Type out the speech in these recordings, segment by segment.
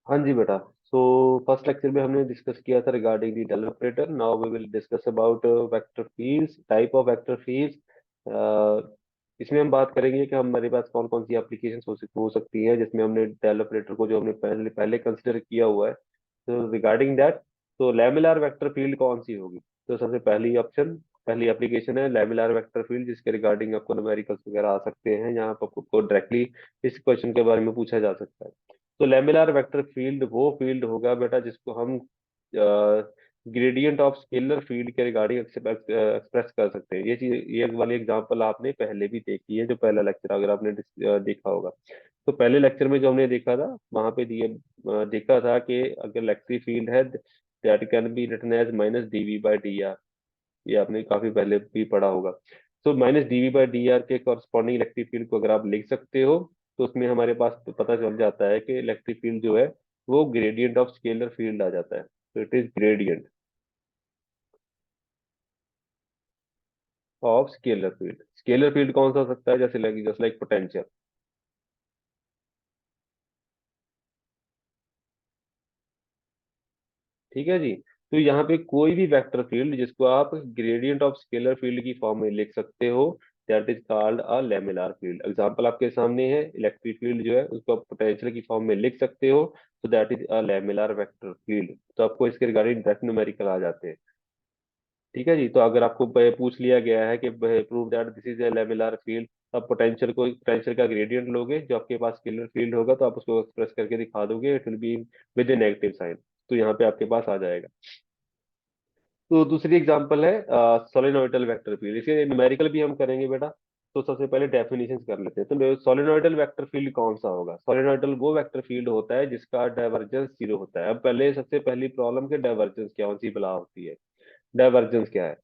हाँ जी बेटा। सो फर्स्ट लेक्चर में हमने डिस्कस किया था regarding the del operator. Now we will discuss about vector fields, type of vector fields. इसमें हम बात करेंगे कि हमारे पास कौन कौन सी एप्लीकेशन हो सकती है जिसमें हमने डेल ऑपरेटर को जो हमने पहले पहले कंसिडर किया हुआ है। तो रिगार्डिंग दैट, तो लैमिनार वेक्टर फील्ड कौन सी होगी? तो सबसे पहली एप्लीकेशन है लैमिनार वेक्टर फील्ड, जिसके रिगार्डिंग आपको न्यूमेरिकल्स वगैरह आ सकते हैं। यहाँ पर आपको डायरेक्टली इस क्वेश्चन के बारे में पूछा जा सकता है। तो लेमिनार वेक्टर फील्ड वो फील्ड होगा बेटा जिसको हम ग्रेडियंट ऑफ स्केलर फील्ड के रिगार्डिंग एक्सप्रेस कर सकते हैं। ये वाली एग्जांपल आपने पहले भी देखी है, जो पहला लेक्चर अगर आपने देखा होगा। तो पहले लेक्चर में जो हमने देखा था वहां पे देखा था कि अगर इलेक्ट्रिक फील्ड है that can be written as minus DV by D R. ये आपने काफी पहले भी पढ़ा होगा। तो minus DV by D R के कॉरस्पॉन्डिंग इलेक्ट्रिक फील्ड को अगर आप लिख सकते हो, तो उसमें हमारे पास तो पता चल जाता है कि इलेक्ट्रिक फील्ड जो है वो ग्रेडियंट ऑफ स्केलर फील्ड आ जाता है। तो it is gradient of scalar field. Scalar field कौन सा हो सकता है? Just like potential. ठीक है जी। तो यहाँ पे कोई भी वेक्टर फील्ड जिसको आप ग्रेडियंट ऑफ स्केलर फील्ड की फॉर्म में लिख सकते हो, that is called a laminar field. Example आपके सामने है, इलेक्ट्रिक फील्ड जो है उसको आप पोटेंशियल की फॉर्म में लिख सकते हो, तो that is a laminar vector field. तो आपको इसके रिगार्डिंग डायरेक्ट न्यूमेरिकल आ जाते हैं। ठीक है जी। तो अगर आपको पूछ लिया गया है कि prove that this is a laminar field, आप पोटेंशियल का ग्रेडियंट लोगे, जो आपके पास स्केलर फील्ड होगा, तो आप उसको एक्सप्रेस करके दिखा दोगे, it will be with a negative sign. तो यहाँ पे आपके पास आ जाएगा। तो दूसरी एग्जांपल है सोलेनोइडल वेक्टर फील्ड। इसे न्यूमेरिकल भी हम करेंगे बेटा। तो सबसे पहले डेफिनेशन कर लेते हैं। तो सोलेनोइडल वेक्टर फील्ड कौन सा होगा? सोलेनोइडल वो वेक्टर फील्ड होता है जिसका डाइवर्जेंस जीरो होता है। अब पहले सबसे पहली प्रॉब्लम के डाइवर्जेंस क्या कौन सी बला होती है? डाइवर्जेंस क्या है?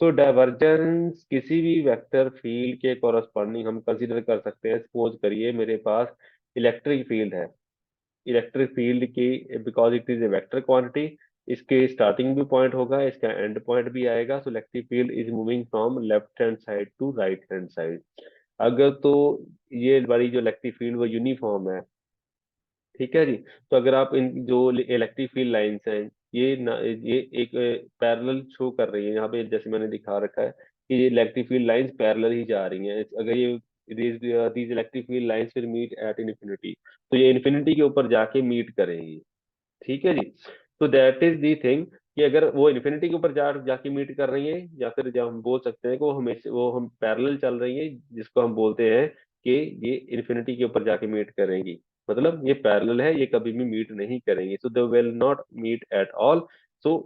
तो डाइवर्जेंस किसी भी वेक्टर फील्ड के कॉरस्पॉन्डिंग हम कंसीडर कर सकते हैं। सपोज करिए मेरे पास इलेक्ट्रिक फील्ड है। इलेक्ट्रिक फील्ड की, because it is a vector quantity, इसके स्टार्टिंग भी पॉइंट होगा, इसका एंड पॉइंट भी आएगा। So electric field is moving from left hand side to right hand side. अगर तो ये वाली जो इलेक्ट्रिक फील्ड वो यूनिफॉर्म है। ठीक है जी। तो अगर आप इन जो इलेक्ट्रिक फील्ड लाइंस हैं, ये एक पैरेलल शो कर रही है यहाँ पे, जैसे मैंने दिखा रखा है कि ये इलेक्ट्रिक फील्ड लाइंस पैरेलल ही जा रही हैं। अगर ये these electric field lines will meet at infinity, तो ये इन्फिनिटी के ऊपर जाके मीट करेंगी। ठीक है जी। तो दैट इज दी थिंग कि अगर वो इन्फिनिटी के ऊपर जाके मीट कर रही है, या फिर जब हम बोल सकते हैं कि वो हमेशा वो हम पैरेलल चल रही है, जिसको हम बोलते हैं कि ये इन्फिनिटी के ऊपर जाके मीट करेंगी। मतलब ये पैरेलल है, ये कभी भी मीट नहीं करेंगी। So they will not meet at all. So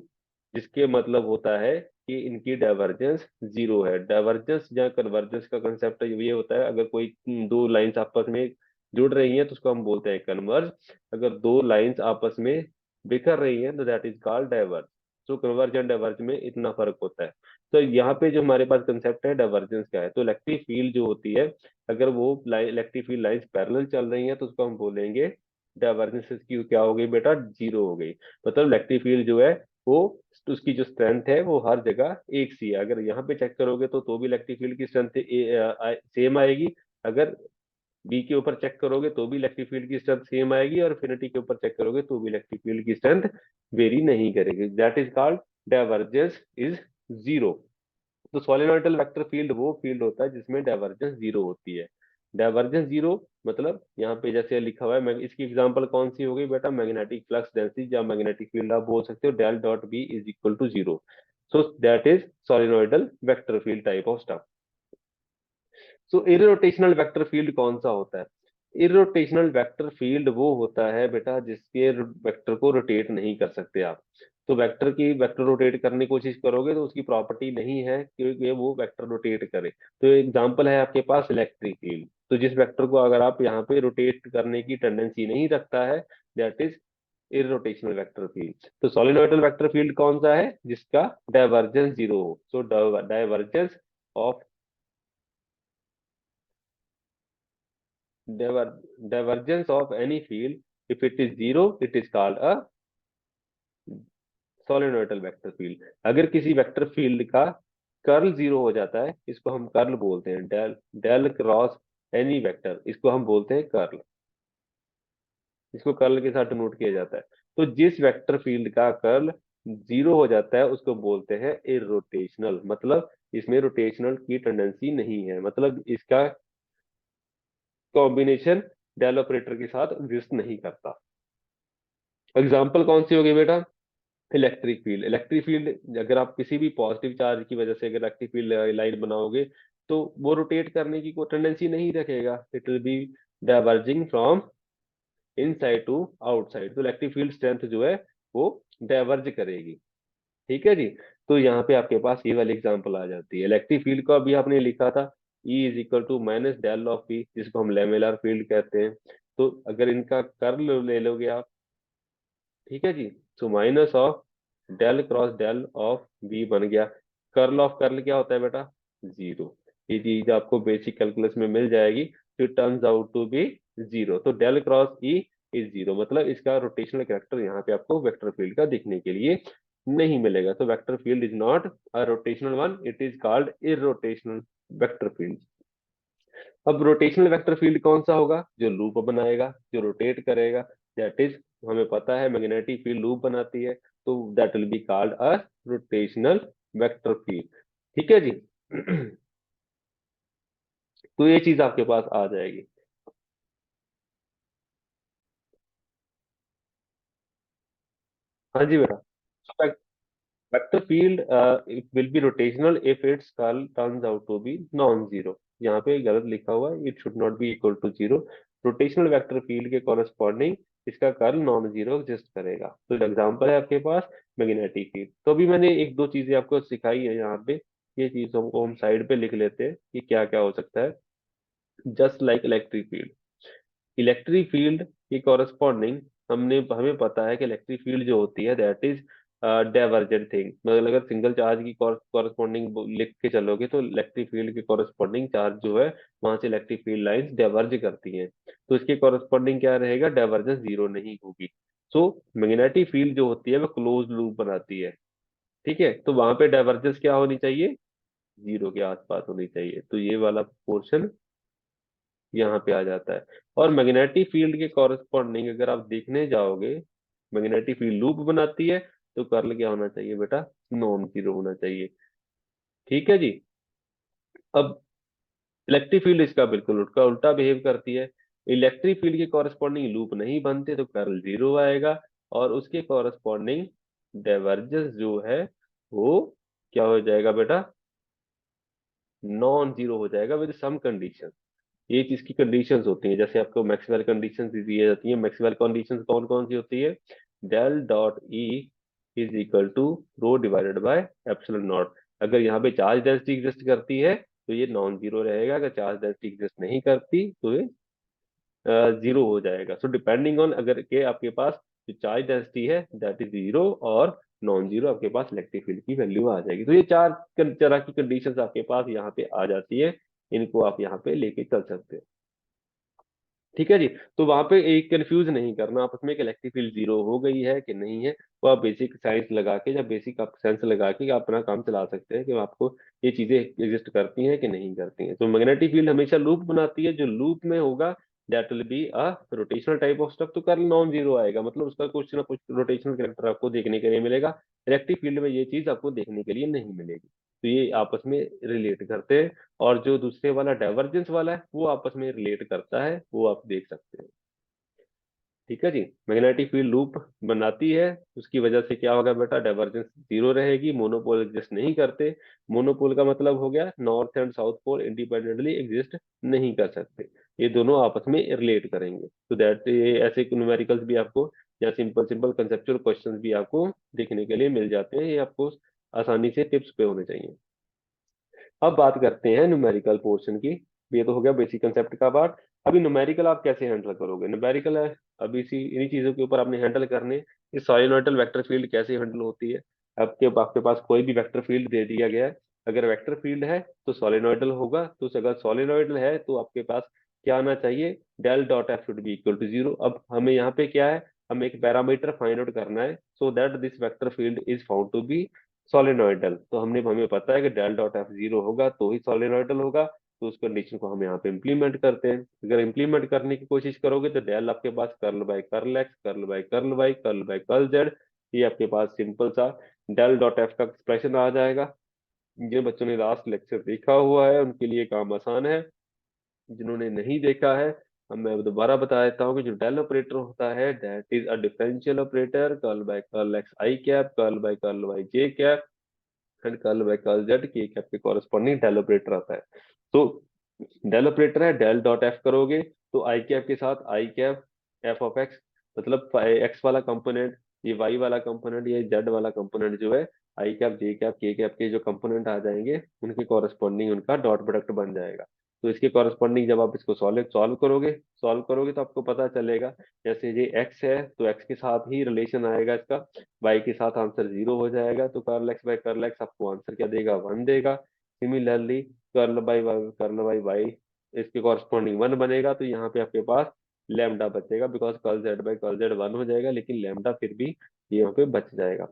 जिसके मतलब होता है कि इनकी डाइवर्जेंस जीरो है। डाइवर्जेंस या कन्वर्जेंस का कंसेप्ट ये होता है, अगर कोई दो लाइंस आपस में जुड़ रही हैं तो उसको हम बोलते हैं कन्वर्ज। अगर दो लाइंस आपस में बिखर रही हैं तो दैट इज कॉल्ड डाइवर्ज। तो कन्वर्ज एंड डाइवर्ज में इतना फर्क होता है। तो यहाँ पे जो हमारे पास कंसेप्ट है डाइवर्जेंस का है, तो इलेक्ट्रिक फील्ड जो होती है, अगर वो इलेक्ट्रिक फील्ड लाइंस पैरेलल चल रही हैं तो उसको हम बोलेंगे डाइवर्जेंस की क्या हो गई बेटा? जीरो हो गई। मतलब इलेक्ट्रिक फील्ड जो है वो, उसकी जो स्ट्रेंथ है वो हर जगह एक सी है। अगर यहाँ पे चेक करोगे तो भी इलेक्ट्रिक फील्ड की स्ट्रेंथ सेम आएगी। अगर बी के ऊपर चेक करोगे तो भी इलेक्ट्रिक फील्ड की स्ट्रेंथ सेम आएगी, और इन्फिनिटी के ऊपर चेक करोगे तो भी इलेक्ट्रिक फील्ड की स्ट्रेंथ वेरी नहीं करेगी। That is called divergence is zero. तो सोलेनोइडल वेक्टर फील्ड वो फील्ड होता है जिसमें डाइवर्जेंस जीरो होती है। डाइवर्जेंस जीरो मतलब यहाँ पे जैसे लिखा हुआ है, इसकी एग्जांपल कौन सी हो गई बेटा? मैग्नेटिक फ्लक्स डेंसिटी या मैग्नेटिक फील्ड आप बोल सकते हो del dot B is equal to zero. So that is solenoidal vector field type of stuff. So irrotational vector field कौन सा होता है? इरोटेशनल वेक्टर फील्ड वो होता है बेटा जिसके वेक्टर को रोटेट नहीं कर सकते आप। तो वेक्टर रोटेट करने की कोशिश करोगे तो उसकी प्रॉपर्टी नहीं है कि वो वेक्टर रोटेट करे। तो एग्जांपल है आपके पास इलेक्ट्रिक फील्ड। तो जिस वेक्टर को अगर आप यहाँ पे रोटेट करने की टेंडेंसी नहीं रखता है, that is irrotational vector field. तो सोलिनोइडल वेक्टर फील्ड कौन सा है? जिसका डाइवर्जेंस जीरो हो। So divergence of divergence of any field, if it is zero, it is called a solenoidal vector field. अगर किसी वेक्टर फील्ड का कर्ल जीरो हो जाता है, इसको हम कर्ल बोलते हैं। Del del cross any vector, इसको हम बोलते हैं कर्ल। जिसको कर्ल के साथ डिनोट किया जाता है। तो जिस वेक्टर फील्ड का कर्ल 0 हो जाता है उसको बोलते हैं इरोटेशनल, मतलब इसमें रोटेशनल की टेंडेंसी नहीं है, मतलब इसका कॉम्बिनेशन डेल ऑपरेटर के साथ एग्जिस्ट नहीं करता। एग्जाम्पल कौन सी होगी बेटा? Electric field. इलेक्ट्रिक फील्ड अगर आप किसी भी पॉजिटिव चार्ज की वजह से अगर इलेक्ट्रिक फील्ड लाइन बनाओगे तो वो रोटेट करने की कोई टेंडेंसी नहीं रखेगा, it will be diverging from inside to outside. तो इलेक्ट्रिक फील्ड स्ट्रेंथ जो है वो डाइवर्ज करेगी। ठीक है जी। तो यहाँ पे आपके पास ये वाली एग्जांपल आ जाती है। इलेक्ट्रिक फील्ड को अभी आपने लिखा था E is equal to minus del of P, जिसको हम लेमेलर फील्ड कहते हैं। तो अगर इनका कर्ल ले लोगे आप, ठीक है जी, तो minus of del cross del of B बन गया। कर्ल ऑफ कर्ल क्या होता है बेटा? जीरो। ये चीज आपको बेसिक कैलकुलस में मिल जाएगी, तो it turns out to be zero. तो del cross E is zero, मतलब इसका रोटेशनल कैरेक्टर यहाँ पे आपको वेक्टर फील्ड का दिखने के लिए नहीं मिलेगा। तो vector field is not a rotational one, it is called irrotational vector field. अब रोटेशनल वेक्टर फील्ड कौन सा होगा? जो लूप बनाएगा, जो रोटेट करेगा, दैट इज, हमें पता है मैग्नेटिक फील्ड लूप बनाती है, तो that will be called a rotational vector field. ठीक है जी। तो ये चीज आपके पास आ जाएगी। हाँ जी बेटा। Vector field it will be rotational if it's curl turns out to be non zero. यहाँ पे गलत लिखा हुआ है, it should not be equal to zero. Rotational vector field के कॉरेस्पॉन्डिंग इसका कर्ल नॉन जीरो एग्जिस्ट करेगा। तो एग्जांपल है आपके पास मैग्नेटिक फील्ड। तो अभी मैंने एक दो चीजें आपको सिखाई है यहाँ पे, ये चीजों को हम साइड पे लिख लेते हैं कि क्या क्या हो सकता है। Just like electric field, electric field की कॉरेस्पॉन्डिंग हमने हमें पता है कि इलेक्ट्रिक फील्ड जो होती है दैट इज डाइवर्जेंट थिंग। मतलब अगर सिंगल चार्ज की कॉरेस्पॉन्डिंग लिख के चलोगे तो इलेक्ट्रिक फील्ड के कॉरेस्पॉन्डिंग चार्ज जो है वहां से इलेक्ट्रिक फील्ड लाइंस डाइवर्ज करती हैं, तो इसके कॉरेस्पॉन्डिंग क्या रहेगा? डाइवर्जेंस जीरो नहीं होगी। सो मैग्नेटिक फील्ड जो होती है वो क्लोज लूप बनाती है। ठीक है, तो वहां पे डाइवर्जेंस क्या होनी चाहिए? जीरो के आसपास होनी चाहिए। तो ये वाला पोर्शन यहाँ पे आ जाता है। और मैग्नेटिक फील्ड के कॉरेस्पॉन्डिंग अगर आप देखने जाओगे, मैग्नेटिक फील्ड लूप बनाती है, तो कर्ल क्या होना चाहिए बेटा? नॉन जीरो होना चाहिए। ठीक है जी। अब इलेक्ट्रिक फील्ड इसका बिल्कुल उल्टा उल्टा बिहेव करती है। इलेक्ट्रिक फील्ड के कॉरेस्पॉन्डिंग लूप नहीं बनते तो कर्ल जीरो आएगा, और उसके कॉरेस्पॉन्डिंग डाइवर्जेंस जो है वो क्या हो जाएगा बेटा? नॉन जीरो हो जाएगा विद सम कंडीशन। ये चीज की कंडीशंस होती हैं, जैसे आपको मैक्सवेल कंडीशंस दी जाती है। मैक्सवेल कंडीशंस कौन कौन सी होती है? Del dot E is equal to rho divided by epsilon naught. अगर यहाँ पे चार्ज डेंसिटी एग्जिस्ट करती है तो ये नॉन जीरो रहेगा, अगर चार्ज डेंसिटी एग्जिस्ट नहीं करती तो ये जीरो हो जाएगा। सो डिपेंडिंग ऑन अगर के आपके पास जो चार्ज डेंसिटी है दैट इज जीरो, और नॉन जीरो आपके पास इलेक्ट्रिक फील्ड की वैल्यू आ जाएगी। तो ये चार तरह की कंडीशंस आपके पास यहाँ पे आ जाती है, इनको आप यहाँ पे लेके चल सकते हैं। ठीक है जी। तो वहां पे एक कंफ्यूज नहीं करना आपस में कि इलेक्ट्रिक फील्ड जीरो हो गई है कि नहीं है। वो आप बेसिक साइंस लगा के या बेसिक आप सेंस लगा के आप अपना काम चला सकते हैं कि आपको ये चीजें एग्जिस्ट करती हैं कि नहीं करती हैं। तो मैग्नेटिक फील्ड हमेशा लूप बनाती है, जो लूप में होगा that will be a rotational type of stuff, तो कर्ल नॉन जीरो आएगा, मतलब उसका कुछ ना कुछ रोटेशनल कैरेक्टर आपको देखने के लिए मिलेगा। इलेक्ट्रिक फील्ड में ये चीज आपको देखने के लिए नहीं मिलेगी। तो ये आपस में रिलेट करते हैं। और जो दूसरे वाला डाइवर्जेंस वाला है वो आपस में रिलेट करता है, वो आप देख सकते हैं। ठीक है जी। मैग्नेटिक फील्ड लूप बनाती है, उसकी वजह से क्या होगा बेटा? डाइवर्जेंस जीरो रहेगी, मोनोपोल एग्जिस्ट नहीं करते। मोनोपोल का मतलब हो गया north and south pole independently exist नहीं कर सकते, ये दोनों आपस में रिलेट करेंगे। तो दैट ये ऐसे न्यूमेरिकल्स भी आपको या सिंपल सिंपल कंसेप्चुअल क्वेश्चंस भी आपको देखने के लिए मिल जाते हैं, ये आपको आसानी से टिप्स पे होने चाहिए। अब बात करते हैं न्यूमेरिकल पोर्शन की। ये तो हो गया बेसिक कंसेप्ट का पार्ट। अभी न्यूमेरिकल आप कैसे हैंडल करोगे? न्यूमेरिकल है अभी इसी इन्हीं चीजों के ऊपर आपने हैंडल करने। ये सॉलिनॉइडल वेक्टर फील्ड कैसे हैंडल होती है? आपके पास कोई भी वेक्टर फील्ड दे दिया गया है, अगर वेक्टर फील्ड है तो सॉलिनॉइडल होगा। तो अगर सॉलिनॉइडल है तो आपके पास क्या आना चाहिए? Del dot F should be equal to zero. अब हमें यहाँ पे क्या है? हमें एक पैरामीटर फाइंड आउट करना है, so that this vector field is found to be solenoidal. तो हमने हमें पता है कि डेल डॉट एफ जीरो होगा तो ही सोलेनोइडल होगा, तो उस कंडीशन को हम यहाँ पे इम्प्लीमेंट करते हैं। अगर इम्प्लीमेंट करने की कोशिश करोगे तो डेल आपके पास curl by curl x, curl by curl y, curl by curl z, ये आपके पास सिंपल सा डेल डॉट एफ का एक्सप्रेशन आ जाएगा। जिन बच्चों ने लास्ट लेक्चर देखा हुआ है उनके लिए काम आसान है, जिन्होंने नहीं देखा है अब मैं दोबारा बता देता हूँ कि जो डेल ऑपरेटर होता है that is a differential operator, curl by curl x i cap, curl by curl y j cap and curl by curl z k cap के कॉरेस्पॉन्डिंग डेल ऑपरेटर आता है। तो डेल ऑपरेटर है, del dot F करोगे तो i cap के साथ i cap F of x, मतलब एक्स वाला कंपोनेंट, ये वाई वाला कंपोनेंट, ये जेड वाला कंपोनेंट जो है आई कैप जे कैप के कैप के जो कंपोनेंट आ जाएंगे उनके कॉरेस्पॉन्डिंग उनका डॉट प्रोडक्ट बन जाएगा। तो इसके कॉरेस्पॉन्डिंग जब आप इसको सॉल्व करोगे तो आपको पता चलेगा, जैसे ये एक्स है तो एक्स के साथ ही रिलेशन आएगा इसका, वाई के साथ आंसर 0 हो जाएगा, तो curl x by curl x आपको आंसर क्या देगा, 1 देगा। सिमिलरली कर्ल बाई वाई इसके कॉरस्पॉन्डिंग 1 बनेगा, तो यहाँ पे आपके पास लैम्डा बचेगा, because curl z by curl z 1 हो जाएगा, लेकिन लैम्डा फिर भी यहाँ पे बच जाएगा।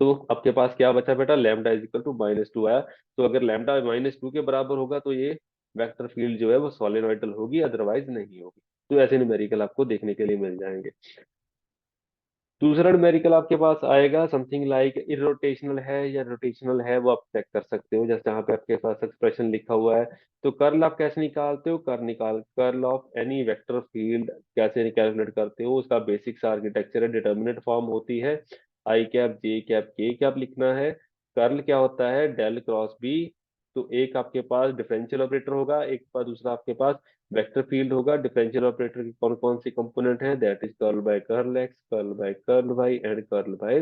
तो आपके पास क्या बचा बेटा, लैम्डा इज इक्वल टू -2 आया। तो अगर लैम्डा -2 के बराबर होगा तो ये वेक्टर फील्ड जो है वो सोलेनोइडल होगी, अदरवाइज नहीं होगी। तो ऐसे न्यूमेरिकल आपको देखने के लिए मिल जाएंगे। दूसरा न्यूमेरिकल आपके पास आएगा समथिंग लाइक इरोटेशनल है या रोटेशनल है, वो आप चेक कर सकते हो। जैसे यहाँ पे आपके पास एक्सप्रेशन लिखा हुआ है, तो कर्ल आप कैसे निकालते हो, curl of any vector field कैसे कैलकुलेट करते हो, उसका बेसिक सा आर्किटेक्चर है, डिटर्मिनेंट फॉर्म होती है आई कैप जे कैप के कैप लिखना है। कर्ल क्या होता है, डेल क्रॉस बी, तो एक आपके पास डिफरेंशियल ऑपरेटर होगा, एक पास दूसरा आपके पास वेक्टर फील्ड होगा। डिफरेंशियल ऑपरेटर की कौन कौन सी कंपोनेंट है, that is curl by curl x, curl by curl y and curl by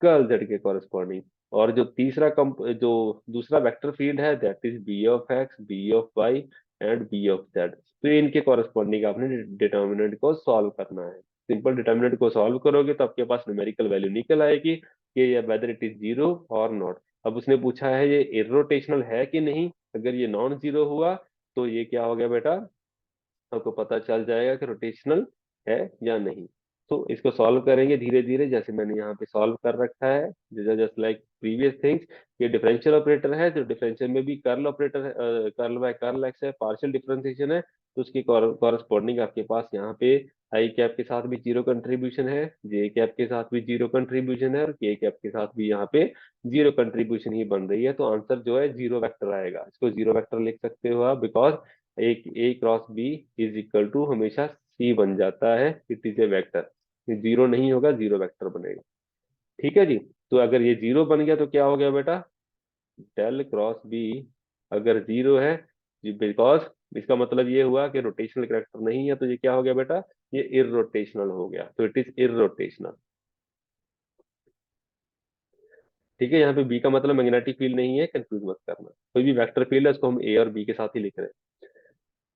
curl z के कॉरेस्पॉन्डिंग। और जो दूसरा वेक्टर फील्ड है that is B of x, B of y and B of z. तो इनके corresponding आपने determinant को solve करना है। सिंपल डिटर्मिनेंट को सॉल्व करोगे तो आपके पास न्यूमेरिकल वैल्यू निकल आएगी कि वेदर इट इज जीरो और नॉट। अब उसने पूछा है ये इरोटेशनल है कि नहीं, अगर ये नॉन जीरो हुआ तो ये क्या हो गया बेटा, आपको पता चल जाएगा कि रोटेशनल है या नहीं। तो इसको सॉल्व करेंगे धीरे धीरे, जैसे मैंने यहाँ पे सॉल्व कर रखा है, जस्ट लाइक प्रीवियस थिंग्स। ये डिफरेंशियल ऑपरेटर है, तो डिफरेंशियल में भी curl operator, curl by curl x है, पार्शियल डिफरेंशिएशन है, तो उसकी कॉरस्पॉन्डिंग आपके पास यहाँ पे आई कैप के साथ भी जीरो कंट्रीब्यूशन है, जे कैप के साथ भी जीरो कंट्रीब्यूशन है, और के कैप के साथ भी यहाँ पे जीरो कंट्रीब्यूशन ही बन रही है। तो आंसर जो है जीरो वेक्टर आएगा, इसको जीरो वेक्टर लिख सकते हो आप, बिकॉज एक A cross B is equal to हमेशा सी बन जाता है, it is a vector. Zero नहीं होगा, जीरो वेक्टर बनेगा। ठीक है जी। तो अगर ये जीरो बन गया तो क्या हो गया बेटा, डेल क्रॉस बी अगर जीरो है, बिकॉज इसका मतलब ये हुआ कि रोटेशनल करेक्टर नहीं है, तो ये क्या हो गया बेटा, ये इरोटेशनल हो गया, तो इट इज इरोटेशनल। ठीक है, यहाँ पे बी का मतलब मैग्नेटिक फील्ड नहीं है, कंफ्यूज मत करना, कोई भी वेक्टर फील्ड है उसको हम ए और बी के साथ ही लिख रहे हैं।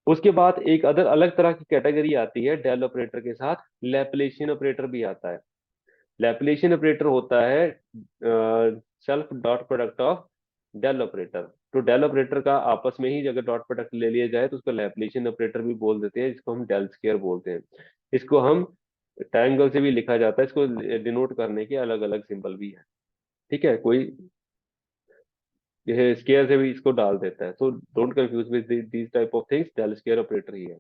उसके बाद एक अदर अलग तरह की कैटेगरी आती है डेल ऑपरेटर के साथ, लैप्लेशियन ऑपरेटर भी आता है। लैप्लेशियन ऑपरेटर होता है self dot product of del operator. तो डेल ऑपरेटर का आपस में ही अगर डॉट प्रोडक्ट ले लिया जाए तो उसको लैप्लेशियन ऑपरेटर भी बोल देते हैं, जिसको हम डेल स्क्वायर बोलते हैं। इसको हम ट्रायंगल से भी लिखा जाता है, इसको डिनोट करने के अलग अलग सिंबल भी है। ठीक है, कोई स्क्वायर से भी इसको डाल देता है, तो don't confuse with these type of things, del square operator ही है।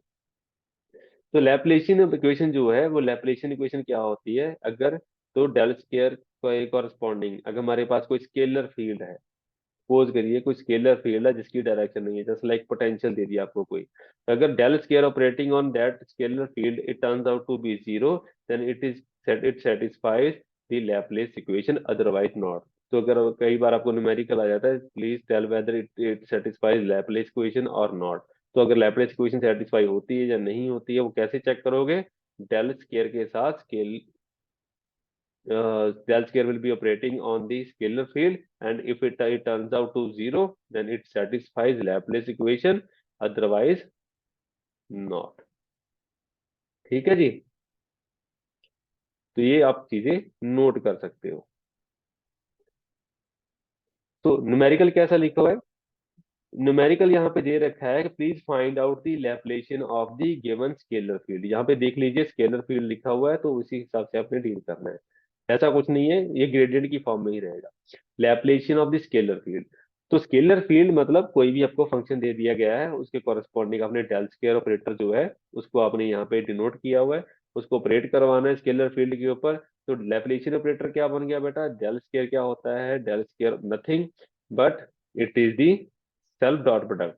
तो लैप्लेशियन इक्वेशन जो है वो लैप्लेशियन इक्वेशन क्या होती है, अगर तो डेल स्क्वायर को कॉरस्पॉन्डिंग अगर हमारे पास कोई स्केलर फील्ड है, सपोज करिए कोई स्केलर फील्ड है जिसकी डायरेक्शन नहीं है, जैसे लाइक पोटेंशियल दे दिया आपको कोई, तो अगर del square operating on that scalar field it turns out to be zero, then it satisfies the Laplace equation, otherwise not. तो अगर कई बार आपको न्यूमेरिकल आ जाता है, please tell whether it satisfies Laplace equation और नॉट। तो अगर लैप्लेस इक्वेशन सेटिस्फाई होती है या नहीं होती है, वो कैसे चेक करोगे, डेल स्क्वायर के साथ scale del square will be operating on the scalar field, and if it turns out to zero, then it satisfies Laplace equation, otherwise not। ठीक है जी। तो ये आप चीजें नोट कर सकते हो। तो न्यूमेरिकल कैसा लिखा हुआ है, न्यूमेरिकल यहाँ पे दे रखा है कि please find out the Laplacian of the given scalar field. यहाँ पे देख लीजिए स्केलर फील्ड लिखा हुआ है, तो उसी हिसाब से आपने डील करना है, ऐसा कुछ नहीं है, ये ग्रेडियंट की फॉर्म में ही रहेगा। लैप्लेशियन ऑफ द स्केलर फील्ड, तो स्केलर फील्ड मतलब कोई भी आपको फंक्शन दे दिया गया है, उसके कॉरेस्पॉन्डिंग आपने डेल स्क्वायर ऑपरेटर जो है उसको आपने यहाँ पे डिनोट किया हुआ है, उसको ऑपरेट करवाना है स्केलर फील्ड के ऊपर। तो लैप्लासियन ऑपरेटर क्या बन गया बेटा, डेल स्क्वायर क्या होता है, del square nothing but it is the self dot product,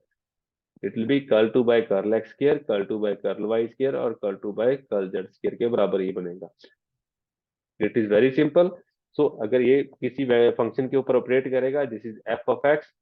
it will be curl two by curl x square, curl two by curl y square और curl two by curl z square के बराबर ही बनेगा। It is very simple. So अगर ये किसी function के ऊपर ऑपरेट करेगा, this is F of x,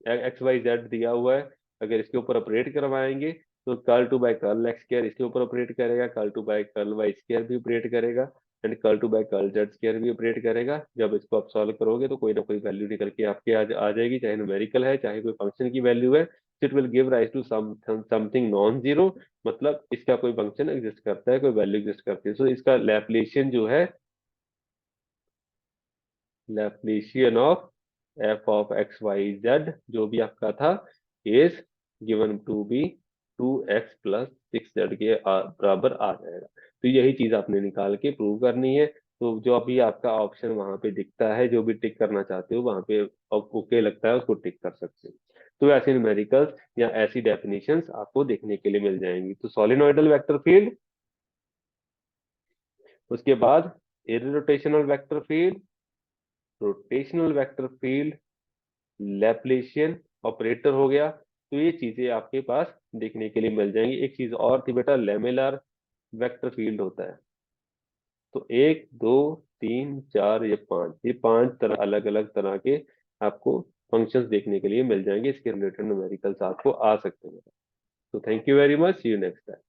x y z दिया हुआ है, अगर इसके ऊपर ऑपरेट करवाएंगे तो curl two by curl x square इसके ऊपर ऑपरेट करेगा, curl two by curl y square भी ऑपरेट करेगा and curl two by curl z square भी ऑपरेट करेगा। जब इसको आप सॉल्व करोगे तो कोई ना कोई वैल्यू निकल के आपके आ जाएगी, चाहे न्यूमेरिकल है चाहे कोई फंक्शन की वैल्यू है। It will give rise to something non zero, मतलब इसका कोई फंक्शन एग्जिस्ट करता है, कोई वैल्यू एग्जिस्ट करती है। सो इसका लैप्लेशियन जो है, Laplacian of F of x y z जो भी आपका था is given to be 2x + 6z के बराबर आ जाएगा। तो यही चीज आपने निकाल के प्रूव करनी है। तो जो अभी आपका ऑप्शन वहां पे दिखता है, जो भी टिक करना चाहते हो वहां पे ओके लगता है उसको टिक कर सकते हो। तो ऐसे न्यूमेरिकल्स या ऐसी डेफिनेशंस आपको देखने के लिए मिल जाएंगी। तो सोलिनॉइडल वेक्टर फील्ड, उसके बाद irrotational vector field, rotational vector field, Laplacian operator हो गया। तो ये चीजें आपके पास देखने के लिए मिल जाएंगी। एक चीज और थी बेटा, लेमेलर वेक्टर फील्ड होता है। तो 1 2 3 4 ये पांच तरह, अलग अलग तरह के आपको फंक्शंस देखने के लिए मिल जाएंगे। इसके रिलेटेड न्यूमेरिकल्स आपको आ सकते हैं। तो thank you very much, see you next time.